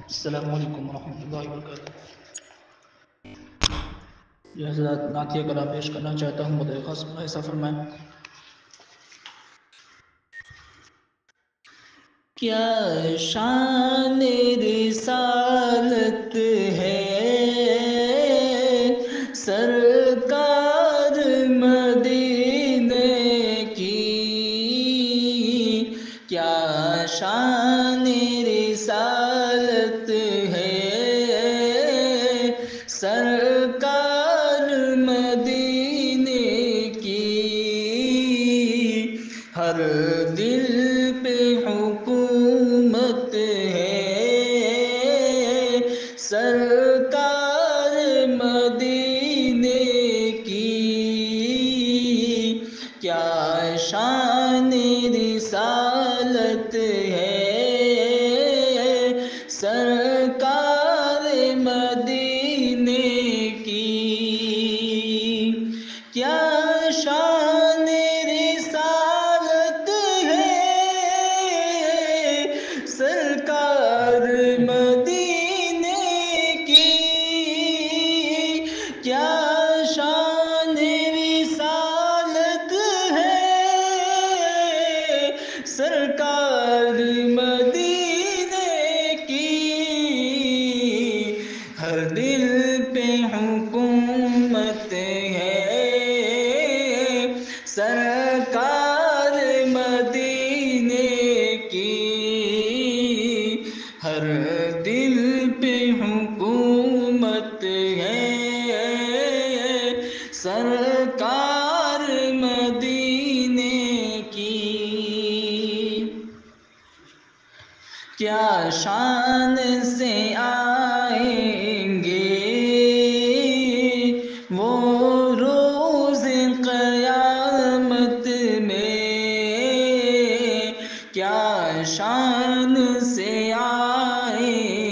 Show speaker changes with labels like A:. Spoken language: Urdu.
A: السلام علیکم ورحمۃ اللہ وبرکاتہ۔ یہ حضرات نعتیہ کلام پیش کرنا چاہتا ہوں، مدعو خاص ایسا فرمائیں۔ کیا شان رسالت ہے سرکار مدینے کی، کیا شان رسالت ہے سرکار مدینے کی، ہر دل پہ حکومت ہے سرکار مدینے کی، کیا شان رسالت ہے سرکار مدینے کی، کیا شان رسالت ہے سرکار مدینے کی، کیا شان رسالت ہے سرکار مدینے کی، ہر دل پہ حکومت ہے سرکار مدینے کی، ہر دل پہ حکومت ہے سرکار مدینے کی، کیا شان سے آئیں گے وہ روز قیامت میں، کیا شان سے آئیں